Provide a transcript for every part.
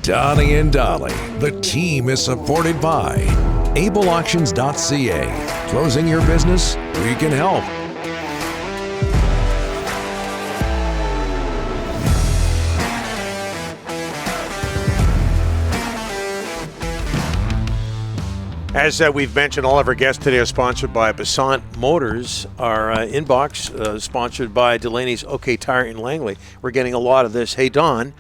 Donnie and Dolly, the team is supported by ableauctions.ca. Closing your business? We can help. As we've mentioned, all of our guests today are sponsored by Basant Motors. Our inbox, sponsored by Delaney's OK Tire in Langley. We're getting a lot of this. Hey, Don,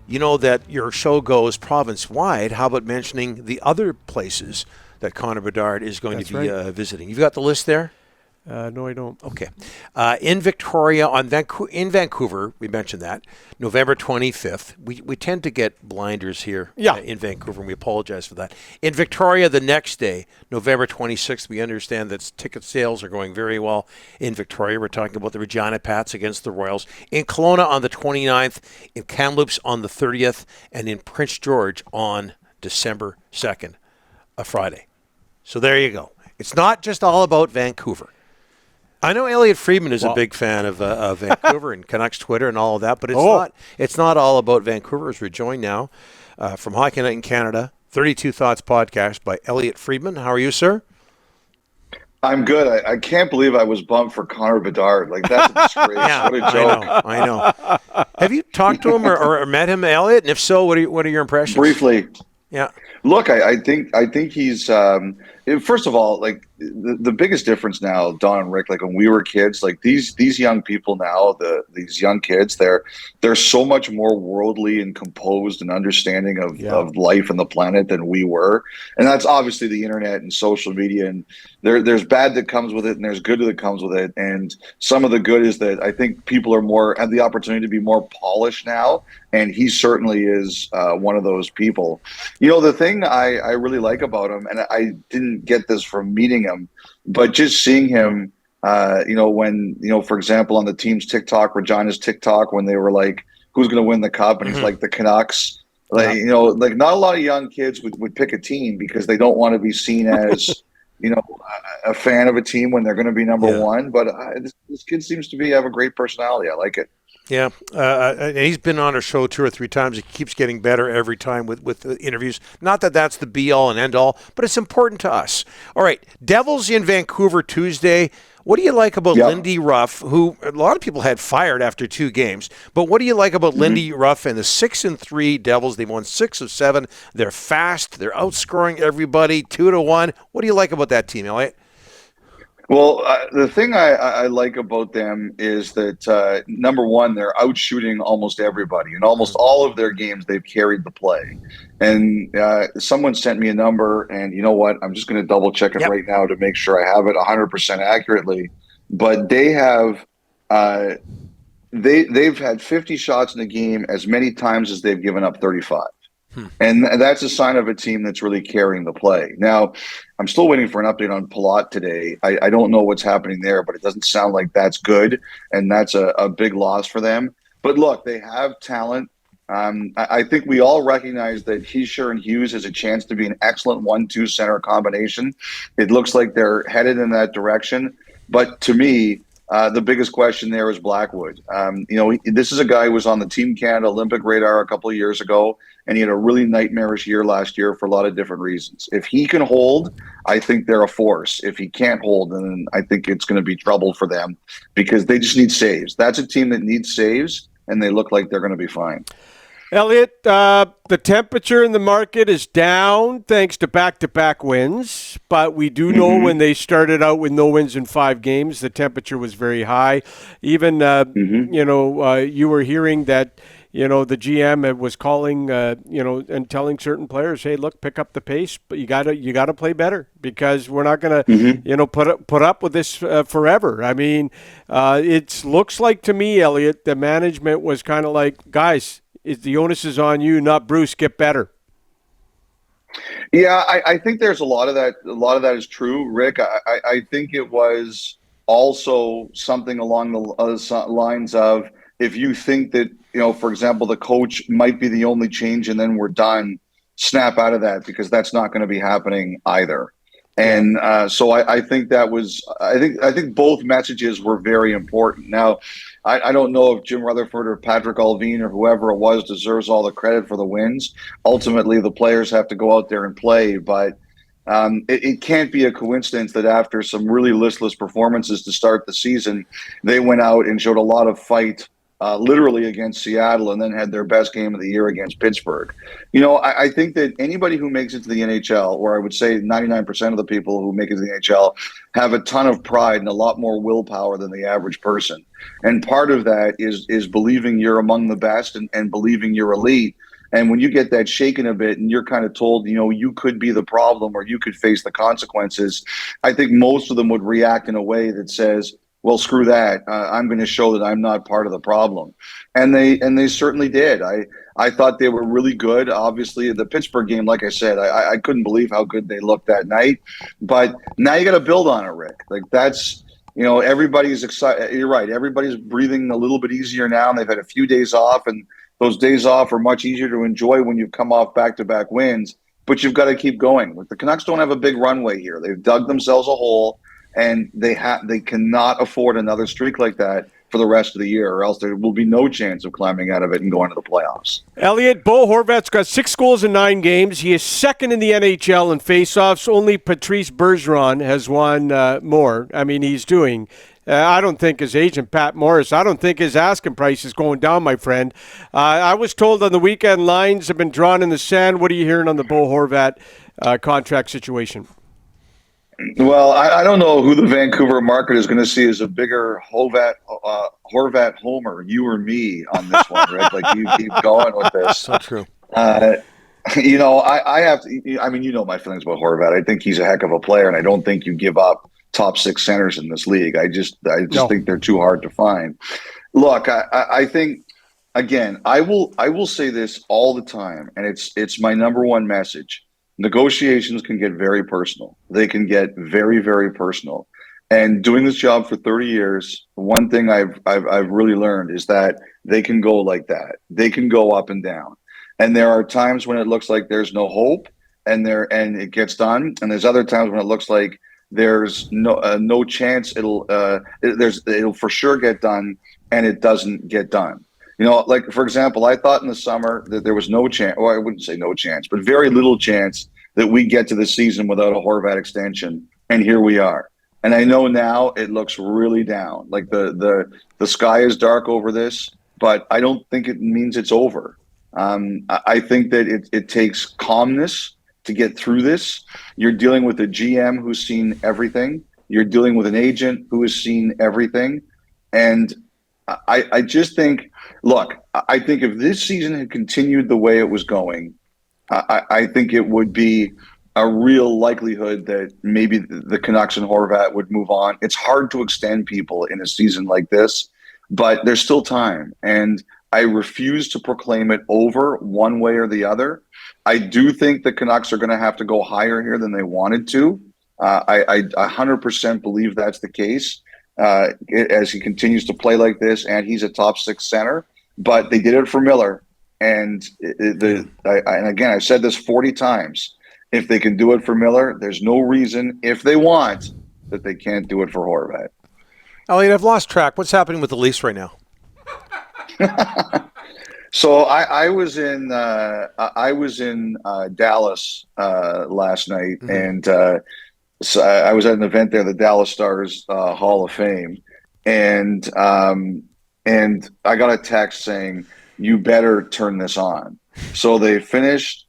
you know that your show goes province-wide. How about mentioning the other places that Connor Bedard is going to be visiting? You've got the list there? No, I don't. Okay. In Victoria, in Vancouver, we mentioned that, November 25th. We tend to get blinders here in Vancouver, and we apologize for that. In Victoria, the next day, November 26th, we understand that ticket sales are going very well in Victoria. We're talking about the Regina Pats against the Royals. In Kelowna on the 29th, in Kamloops on the 30th, and in Prince George on December 2nd, a Friday. So there you go. It's not just all about Vancouver. I know Elliotte Friedman is a big fan of Vancouver and Canucks Twitter and all of that, but it's not all about Vancouver. As we're joined now from Hockey Night in Canada, 32 Thoughts podcast by Elliotte Friedman. How are you, sir? I'm good. I can't believe I was bumped for Connor Bedard. Like, that's a disgrace. What a joke. I know. Have you talked to him or met him, Elliotte? And if so, what are your impressions? Briefly. Yeah. Look, I think he's first of all, like the biggest difference now, Don and Rick, like when we were kids, like these young people now, these young kids, they're so much more worldly and composed and understanding of life and the planet than we were. And that's obviously the internet and social media, and there's bad that comes with it and there's good that comes with it. And some of the good is that I think people have the opportunity to be more polished now. And he certainly is one of those people. You know, the thing I really like about him, and I didn't get this from meeting him, but just seeing him, when, for example, on the team's TikTok, Regina's TikTok, when they were like, who's going to win the cup? And he's like, the Canucks. Like, like not a lot of young kids would pick a team because they don't want to be seen as, a fan of a team when they're going to be number one. But this kid seems to have a great personality. I like it. Yeah, he's been on our show 2 or 3 times. He keeps getting better every time with the interviews. Not that that's the be-all and end-all, but it's important to us. All right, Devils in Vancouver Tuesday. What do you like about Lindy Ruff, who a lot of people had fired after 2 games? But what do you like about Lindy Ruff and the 6-3 Devils? They won 6 of 7. They're fast. They're outscoring everybody 2-1. What do you like about that team, Elliotte? Well, the thing I like about them is that, number one, they're outshooting almost everybody. In almost all of their games, they've carried the play. And someone sent me a number, and you know what? I'm just going to double-check it right now to make sure I have it 100% accurately. But they have they've had 50 shots in the game as many times as they've given up 35. And that's a sign of a team that's really carrying the play. Now, I'm still waiting for an update on Palat today. I don't know what's happening there, but it doesn't sound like that's good, and that's a big loss for them. But look, they have talent. I think we all recognize that Hischier and Hughes has a chance to be an excellent 1-2 center combination. It looks like they're headed in that direction. But to me, the biggest question there is Blackwood. This is a guy who was on the Team Canada Olympic radar a couple of years ago, and he had a really nightmarish year last year for a lot of different reasons. If he can hold, I think they're a force. If he can't hold, then I think it's going to be trouble for them because they just need saves. That's a team that needs saves, and they look like they're going to be fine. Elliotte, the temperature in the market is down thanks to back-to-back wins, but we do know when they started out with no wins in 5 games, the temperature was very high. Even, you were hearing that, the GM was calling, and telling certain players, hey, look, pick up the pace, but you gotta play better because we're not going to, put up with this forever. I mean, it looks like to me, Elliotte, the management was kind of like, guys, the onus is on you, not Bruce. Get better. Yeah, I think there's a lot of that. A lot of that is true, Rick. I think it was also something along the lines of if you think that, for example, the coach might be the only change and then we're done, snap out of that because that's not going to be happening either. And so I think that was I think both messages were very important. Now, I don't know if Jim Rutherford or Patrick Allvin or whoever it was deserves all the credit for the wins. Ultimately, the players have to go out there and play, but it can't be a coincidence that after some really listless performances to start the season, they went out and showed a lot of fight, literally against Seattle, and then had their best game of the year against Pittsburgh. I think that anybody who makes it to the NHL, or I would say 99% of the people who make it to the NHL, have a ton of pride and a lot more willpower than the average person. And part of that is believing you're among the best and believing you're elite. And when you get that shaken a bit and you're kind of told, you could be the problem or you could face the consequences, I think most of them would react in a way that says, well, screw that. I'm going to show that I'm not part of the problem. And they certainly did. I thought they were really good. Obviously, the Pittsburgh game, like I said, I couldn't believe how good they looked that night. But now you got to build on it, Rick. Like that's, everybody's excited. You're right. Everybody's breathing a little bit easier now, and they've had a few days off. And those days off are much easier to enjoy when you've come off back-to-back wins. But you've got to keep going. Like, the Canucks don't have a big runway here. They've dug themselves a hole. And they cannot afford another streak like that for the rest of the year, or else there will be no chance of climbing out of it and going to the playoffs. Elliotte, Bo Horvat's got 6 goals in 9 games. He is second in the NHL in faceoffs. Only Patrice Bergeron has won more. I mean, he's doing. I don't think his agent, Pat Morris, I don't think his asking price is going down, my friend. I was told on the weekend lines have been drawn in the sand. What are you hearing on the Bo Horvat contract situation? Well, I don't know who the Vancouver market is going to see as a bigger Horvat homer, you or me, on this one, right? Like, you keep going with this. So true. I have to. I mean, my feelings about Horvat. I think he's a heck of a player, and I don't think you give up top 6 centers in this league. I just think they're too hard to find. Look, I think, again, I will say this all the time, and it's my number one message. Negotiations can get very personal. They can get very, very personal. And doing this job for 30 years, one thing I've really learned is that they can go like that. They can go up and down. And there are times when it looks like there's no hope, and it gets done. And there's other times when it looks like there's no chance it'll for sure get done, and it doesn't get done. Like, for example, I thought in the summer that there was no chance, or I wouldn't say no chance, but very little chance that we get to the season without a Horvat extension. And here we are. And I know now it looks really down. Like the sky is dark over this, but I don't think it means it's over. I think that it takes calmness to get through this. You're dealing with a GM who's seen everything. You're dealing with an agent who has seen everything. And I just think, look, I think if this season had continued the way it was going, I think it would be a real likelihood that maybe the Canucks and Horvat would move on. It's hard to extend people in a season like this, but there's still time. And I refuse to proclaim it over one way or the other. I do think the Canucks are going to have to go higher here than they wanted to. I 100% believe that's the case. As he continues to play like this, and he's a top 6 center, but they did it for Miller. And and again, I've said this 40 times. If they can do it for Miller, there's no reason, if they want, that they can't do it for Horvat. Elliotte, I've lost track. What's happening with the Leafs right now? So I was in Dallas last night, and so I was at an event there, the Dallas Stars Hall of Fame, and I got a text saying, "You better turn this on." So they finished.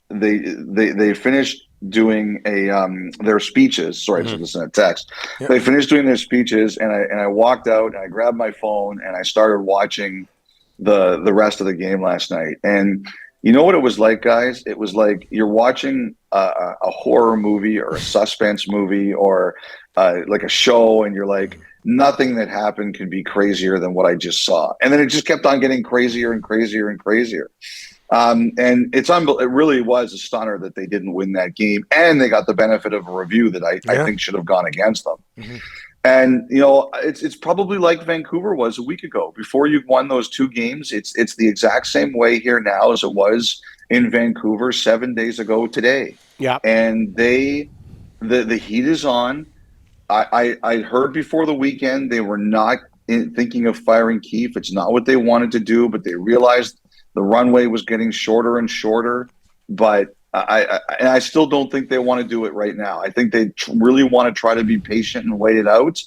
They finished doing their speeches. Sorry, I just sent a text. Yep. They finished doing their speeches, and I walked out and I grabbed my phone and I started watching the rest of the game last night. And you know what it was like, guys? It was like you're watching a horror movie or a suspense movie or like a show, and you're like, nothing that happened could be crazier than what I just saw. And then it just kept on getting crazier and crazier and crazier. And it really was a stunner that they didn't win that game, and they got the benefit of a review that I think should have gone against them. Mm-hmm. And it's probably like Vancouver was a week ago. Before you've won those 2 games, it's the exact same way here now as it was in Vancouver 7 days ago today. Yeah. And the heat is on. I heard before the weekend they were not thinking of firing Keefe. It's not what they wanted to do, but they realized the runway was getting shorter and shorter. But I still don't think they want to do it right now. I think they really want to try to be patient and wait it out.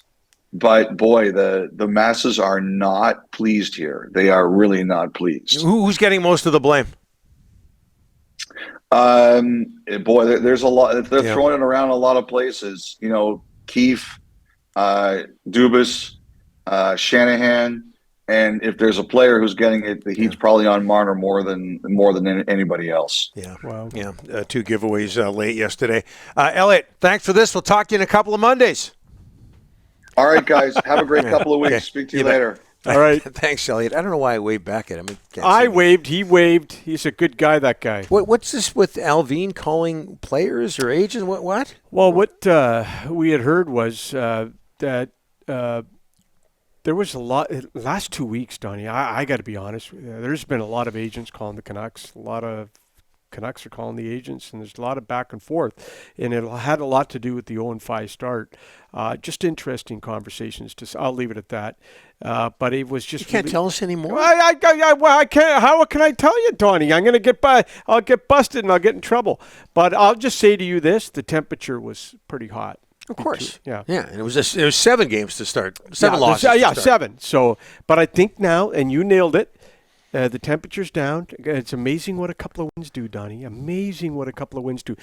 But boy, the masses are not pleased here. They are really not pleased. Who's getting most of the blame? Boy, there's a lot. They're throwing it around a lot of places. You know, Keefe, Dubas, Shanahan, and if there's a player who's getting it, the heat's probably on Marner more than anybody else. Yeah, wow. Yeah, 2 giveaways late yesterday. Elliotte, thanks for this. We'll talk to you in a couple of Mondays. All right, guys. Have a great couple of weeks. Okay. Speak to you later. All right. Thanks, Elliotte. I don't know why I waved back at him. I waved. He waved. He's a good guy, that guy. What's this with Alvin calling players or agents? What? Well, what we had heard was that there was a lot last 2 weeks, Donnie. I got to be honest. There's been a lot of agents calling the Canucks. A lot of Canucks are calling the agents, and there's a lot of back and forth. And it had a lot to do with the 0-5 start. Just interesting conversations. I'll leave it at that. But it was just. You can't tell us anymore. I can't. How can I tell you, Donnie? I'm going to get by. I'll get busted and I'll get in trouble. But I'll just say to you this: the temperature was pretty hot. Of course. Yeah. Yeah, and it was 7 games to start. 7 losses. To start. 7. So, but I think now, and you nailed it. The temperature's down. It's amazing what a couple of wins do, Donnie. Amazing what a couple of wins do.